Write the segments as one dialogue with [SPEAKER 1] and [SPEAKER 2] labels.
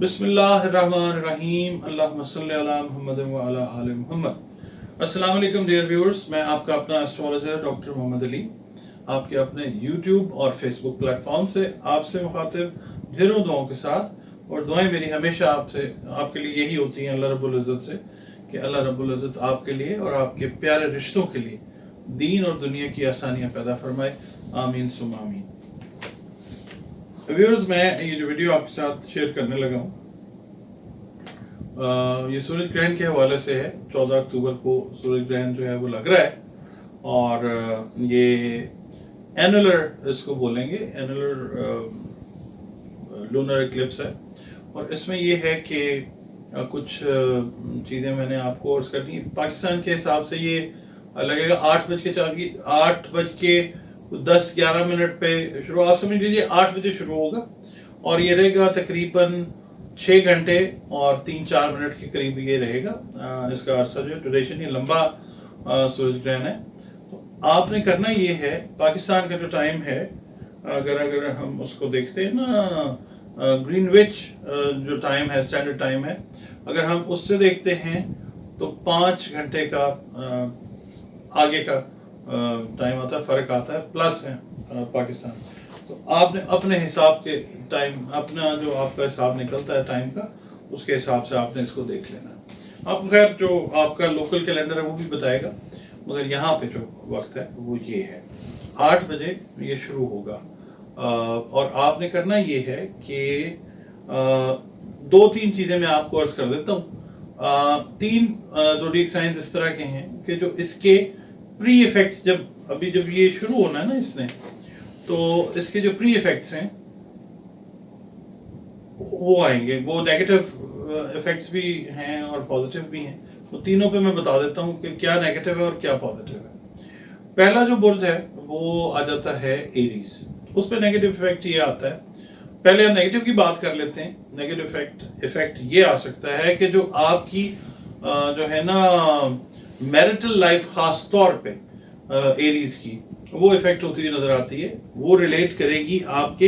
[SPEAKER 1] बिस्मिल्लाहिर्रहमानिर्रहीम अल्लाहुम्मा सल्ली अला मुहम्मद व अला आलि मुहम्मद। अस्सलाम वालेकुम डियर व्यूअर्स, मैं आपका अपना एस्ट्रोलॉजर डॉक्टर मोहम्मद अली आपके अपने यूट्यूब और फेसबुक प्लेटफॉर्म से आपसे मुखातिब ढेरों दुआओं के साथ। और दुआएं मेरी हमेशा आपके लिए यही होती हैं अल्लाह रब्बुल इज़्ज़त से कि अल्लाह रब्बुल इज़्ज़त आपके लिए और आपके प्यारे रिश्तों के लिए दीन और दुनिया की आसानियाँ पैदा फरमाए, आमीन सुम आमीन। व्यूअर्स, मैं ये जो वीडियो आपके साथ शेयर करने लगा हूँ ये सूरज ग्रहण के हवाले से है। 14 अक्टूबर को सूरज ग्रहण जो है वो लग रहा है और ये एनुलर इसको बोलेंगे, एनुलर लूनर इक्लिप्स है। और इसमें ये है कि कुछ चीज़ें मैंने आपको अर्ज करनी है। पाकिस्तान के हिसाब से ये लगेगा 8:10-11 पे शुरू, आप समझ लीजिए 8 बजे शुरू होगा और ये रहेगा तकरीबन 6 घंटे और 3-4 मिनट के करीब ये रहेगा। इसका अरसा जो ड्यूरेशन, ये लंबा सूरज ग्रहण है। तो आपने करना ये है, पाकिस्तान का जो टाइम है अगर हम उसको देखते हैं ना, ग्रीनविच जो टाइम है, स्टैंडर्ड टाइम है, अगर हम उससे देखते हैं तो 5 घंटे का आगे का टाइम आता है, फ़र्क आता है, प्लस है पाकिस्तान। तो आपने अपने हिसाब के टाइम, अपना जो आपका हिसाब निकलता है टाइम का, उसके हिसाब से आपने इसको देख लेना है। आपको खैर जो आपका लोकल कैलेंडर है वो भी बताएगा, मगर यहाँ पे जो वक्त है वो ये है, 8 बजे ये शुरू होगा। और आपने करना ये है कि 2-3 चीज़ें मैं आपको अर्ज कर देता हूँ। 3 ज़ोडिएक साइंस इस तरह के हैं कि जो इसके प्री इफेक्ट्स, जब ये शुरू होना है ना इसने, तो इसके जो प्री इफेक्ट्स हैं वो आएंगे। वो नेगेटिव इफेक्ट्स भी हैं और पॉजिटिव भी हैं। तो तीनों पे मैं बता देता हूँ कि क्या नेगेटिव है और क्या पॉजिटिव है। पहला जो बुर्ज है वो आ जाता है एरीज, उस पर नेगेटिव इफेक्ट ये आता है। पहले हम नेगेटिव की बात कर लेते हैं। नेगेटिव इफेक्ट ये आ सकता है कि जो आपकी जो है ना मैरिटल लाइफ, खास तौर पे एरीज की, वो इफेक्ट होती हुई नजर आती है। वो रिलेट करेगी आपके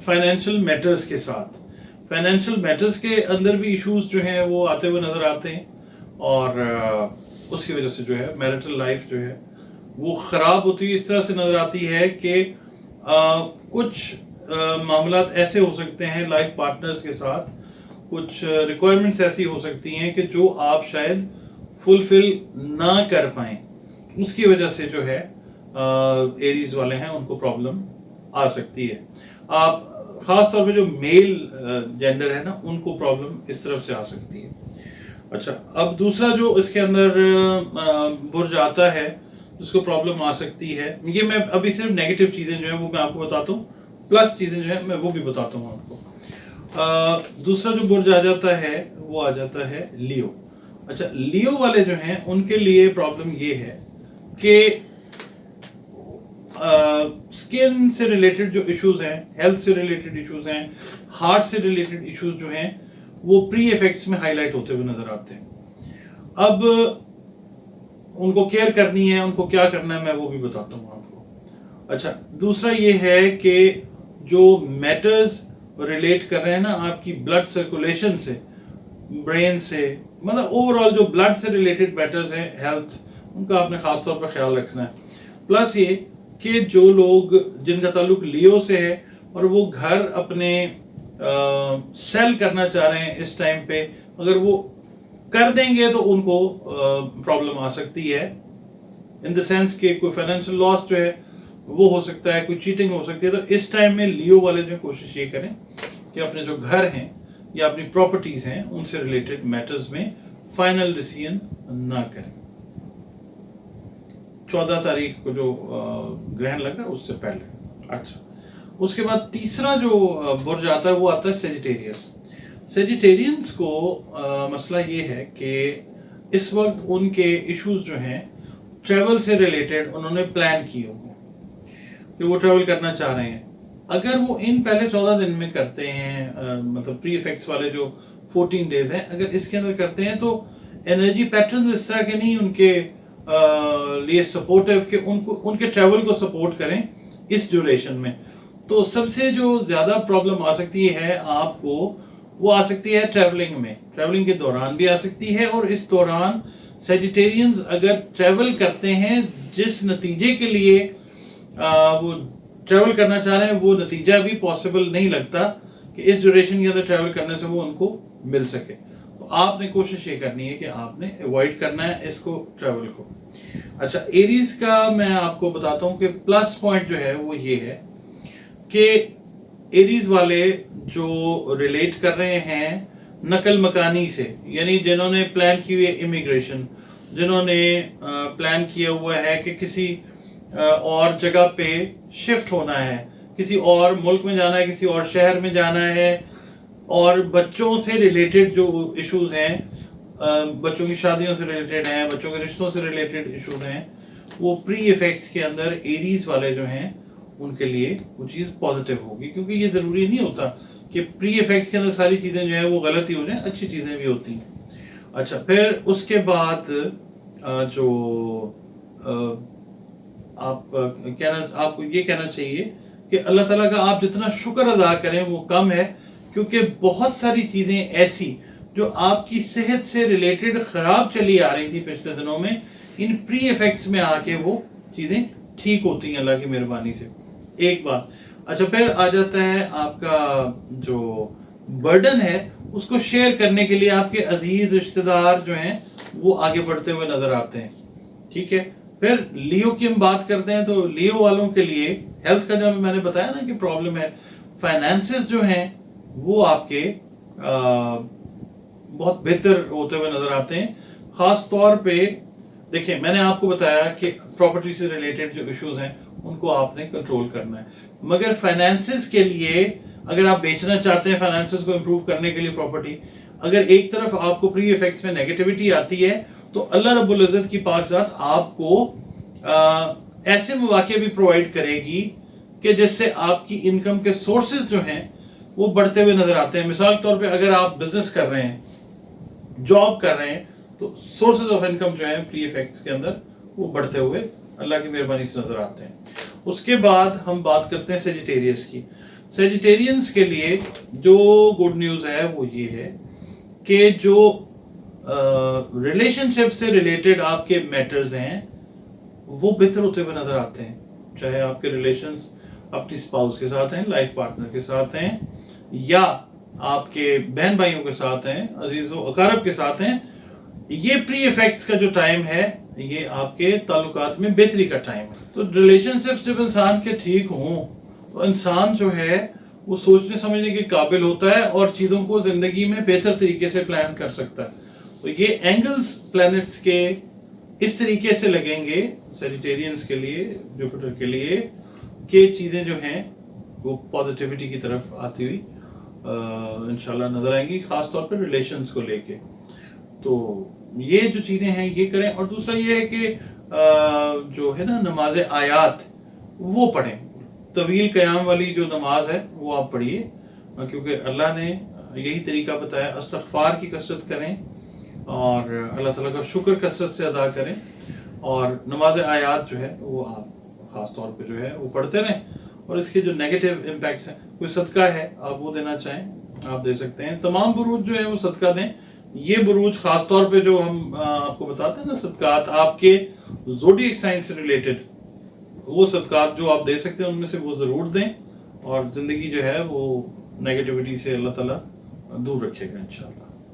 [SPEAKER 1] फाइनेंशियल मैटर्स के साथ। फाइनेंशियल मैटर्स के अंदर भी इश्यूज जो हैं वो आते हुए नजर आते हैं और उसकी वजह से जो है मैरिटल लाइफ जो है वो ख़राब होती है। इस तरह से नजर आती है कि कुछ मामलात ऐसे हो सकते हैं लाइफ पार्टनर्स के साथ, कुछ रिक्वायरमेंट्स ऐसी हो सकती हैं कि जो आप शायद फुलफिल ना कर पाएँ। उसकी वजह से जो है एरीज वाले हैं उनको प्रॉब्लम आ सकती है। आप ख़ास तौर पे जो मेल जेंडर है ना, उनको प्रॉब्लम इस तरफ से आ सकती है। अच्छा, अब दूसरा जो इसके अंदर बुर्ज आता है जिसको प्रॉब्लम आ सकती है, ये मैं अभी सिर्फ नेगेटिव चीज़ें जो है वो मैं आपको बताता हूँ, प्लस चीज़ें जो है मैं वो भी बताता हूँ आपको। दूसरा जो बुर्ज आ जाता है वो आ जाता है लियो। अच्छा, लियो वाले जो हैं उनके लिए प्रॉब्लम ये है कि स्किन से रिलेटेड जो इश्यूज हैं, हेल्थ से रिलेटेड इश्यूज हैं, हार्ट से रिलेटेड इश्यूज जो हैं वो प्री इफेक्ट्स में हाईलाइट होते हुए नजर आते हैं। अब उनको केयर करनी है, उनको क्या करना है, मैं वो भी बताता हूँ आपको। अच्छा, दूसरा ये है कि जो मैटर्स रिलेट कर रहे हैं ना आपकी ब्लड सर्कुलेशन से, ब्रेन से, मतलब ओवरऑल जो ब्लड से रिलेटेड मैटर्स हैं, हेल्थ, उनका आपने खास तौर पर ख्याल रखना है। प्लस ये कि जो लोग जिनका ताल्लुक लियो से है और वो घर अपने सेल करना चाह रहे हैं इस टाइम पे, अगर वो कर देंगे तो उनको प्रॉब्लम आ सकती है, इन द सेंस कि कोई फाइनेंशियल लॉस जो है वो हो सकता है, कोई चीटिंग हो सकती है। तो इस टाइम में लियो वाले जो कोशिश ये करें कि अपने जो घर हैं या अपनी प्रॉपर्टीज़ हैं उनसे रिलेटेड मैटर्स में फाइनल डिसीजन ना करें। 14 तारीख को जो ग्रहण लग रहा है उससे पहले। अच्छा, उसके बाद तीसरा जो बुर्ज आता है वो आता है सेजिटेरियस। सेजिटेरियंस को मसला ये है कि इस वक्त उनके इश्यूज जो हैं ट्रैवल से रिलेटेड, उन्होंने प्लान किए होंगे कि वो ट्रैवल करना चाह रहे हैं। अगर वो इन पहले 14 दिन में करते हैं, मतलब प्री इफेक्ट्स वाले जो 14 डेज हैं, अगर इसके अंदर करते हैं तो एनर्जी पैटर्न इस तरह के नहीं उनके लिए सपोर्टिव कि उनको उनके ट्रैवल को सपोर्ट करें इस ड्यूरेशन में। तो सबसे जो ज़्यादा प्रॉब्लम आ सकती है आपको وہ آ سکتی ہے ٹریولنگ میں، ٹریولنگ کے دوران بھی آ سکتی ہے، اور اس دوران سیجیٹیرینز اگر ٹریول کرتے ہیں جس نتیجے کے لیے وہ ٹریول کرنا چاہ رہے ہیں، وہ نتیجہ بھی پاسبل نہیں لگتا کہ اس ڈیوریشن کے اندر ٹریول کرنے سے وہ ان کو مل سکے، تو آپ نے کوشش یہ کرنی ہے کہ آپ نے اوائڈ کرنا ہے اس کو، ٹریول کو۔ اچھا، ایریز کا میں آپ کو بتاتا ہوں کہ پلس پوائنٹ جو ہے وہ یہ ہے کہ ایریز والے جو ریلیٹ کر رہے ہیں نقل مکانی سے، یعنی جنہوں نے پلان کی ہوئی ہے امیگریشن، جنہوں نے پلان کیا ہوا ہے کہ کسی اور جگہ پہ شفٹ ہونا ہے، کسی اور ملک میں جانا ہے، کسی اور شہر میں جانا ہے، اور بچوں سے ریلیٹڈ جو ایشوز ہیں، بچوں کی شادیوں سے ریلیٹڈ ہیں، بچوں کے رشتوں سے ریلیٹڈ ایشوز ہیں، وہ پری ایفیکٹس کے اندر ایریز والے جو ہیں ان کے لیے وہ چیز پازیٹیو ہوگی، کیونکہ یہ ضروری نہیں ہوتا کہ پری ایفیکٹس کے اندر ساری چیزیں جو ہیں وہ غلط ہی ہو جائیں، اچھی چیزیں بھی ہوتی ہیں۔ اچھا، پھر اس کے بعد جو آپ کو یہ کہنا چاہیے کہ اللہ تعالیٰ کا آپ جتنا شکر ادا کریں وہ کم ہے، کیونکہ بہت ساری چیزیں ایسی جو آپ کی صحت سے ریلیٹڈ خراب چلی آ رہی تھی پچھلے دنوں میں، ان پری ایفیکٹس میں آ کے وہ چیزیں ٹھیک ہوتی ہیں اللہ کی مہربانی سے، ایک بات۔ اچھا، پھر آ جاتا ہے آپ کا جو برڈن ہے اس کو شیئر کرنے کے لیے آپ کے عزیز رشتہ دار جو ہیں وہ آگے بڑھتے ہوئے نظر آتے ہیں، ٹھیک ہے۔ پھر لیو کی ہم بات کرتے ہیں تو لیو والوں کے لیے ہیلتھ کا جو میں نے بتایا نا کہ پرابلم ہے، فائنانسز جو ہیں وہ آپ کے بہت بہتر ہوتے ہوئے نظر آتے ہیں، خاص طور پہ دیکھیں میں نے آپ کو بتایا کہ پراپرٹی سے ریلیٹڈ جو ایشوز ہیں ان کو آپ نے کنٹرول کرنا ہے، مگر فائنانسز کے لیے اگر آپ بیچنا چاہتے ہیں، فائنانسز کو امپروو کرنے کے لیے پراپرٹی، اگر ایک طرف آپ کو پری ایفیکٹس میں نیگیٹیوٹی آتی ہے تو اللہ رب العزت کی پاک ذات آپ کو ایسے مواقع بھی پرووائڈ کرے گی کہ جس سے آپ کی انکم کے سورسز جو ہیں وہ بڑھتے ہوئے نظر آتے ہیں۔ مثال کے طور پہ اگر آپ بزنس کر رہے ہیں، جاب کر رہے ہیں، تو سورسز آف انکم جو ہیں پری ایفیکٹس کے اندر وہ بڑھتے ہوئے اللہ کی مہربانی سے نظر آتے ہیں۔ اس کے بعد ہم بات کرتے ہیں سیجیٹیریس کی۔ سیجیٹیرینز کے لیے جو گڈ نیوز ہے وہ یہ ہے کہ جو ریلیشن شپ سے ریلیٹڈ آپ کے میٹرز ہیں وہ بہتر ہوتے ہوئے نظر آتے ہیں، چاہے آپ کے ریلیشنز اپنی اسپاؤس کے ساتھ ہیں، لائف پارٹنر کے ساتھ ہیں، یا آپ کے بہن بھائیوں کے ساتھ ہیں، عزیز و اقارب کے ساتھ ہیں۔ یہ پری ایفیکٹس کا جو ٹائم ہے یہ آپ کے تعلقات میں بہتری کا ٹائم ہے۔ تو ریلیشن شپس جب انسان کے ٹھیک ہوں تو انسان جو ہے وہ سوچنے سمجھنے کے قابل ہوتا ہے اور چیزوں کو زندگی میں بہتر طریقے سے پلان کر سکتا ہے۔ تو یہ اینگلز پلانٹس کے اس طریقے سے لگیں گے سیجیٹیرینز کے لیے، جوپیٹر کے لیے، کہ چیزیں جو ہیں وہ پازیٹیوٹی کی طرف آتی ہوئی انشاءاللہ نظر آئیں گی، خاص طور پر ریلیشنز کو لے کے۔ تو یہ جو چیزیں ہیں یہ کریں، اور دوسرا یہ ہے کہ جو ہے نا نماز آیات وہ پڑھیں، طویل قیام والی جو نماز ہے وہ آپ پڑھیے، کیونکہ اللہ نے یہی طریقہ بتایا، استغفار کی کثرت کریں اور اللہ تعالیٰ کا شکر کثرت سے ادا کریں، اور نماز آیات جو ہے وہ آپ خاص طور پہ جو ہے وہ پڑھتے رہیں، اور اس کے جو نیگیٹو امپیکٹس ہیں، کوئی صدقہ ہے آپ وہ دینا چاہیں آپ دے سکتے ہیں، تمام بروج جو ہے وہ صدقہ دیں۔ یہ بروج خاص طور پہ جو ہم آپ کو بتاتے ہیں نا صدقات آپ کے زوڈیک سائن سے ریلیٹڈ، وہ صدقات جو آپ دے سکتے ہیں ان میں سے وہ ضرور دیں، اور زندگی جو ہے وہ نیگیٹیوٹی سے اللہ تعالیٰ دور رکھے گا انشاءاللہ۔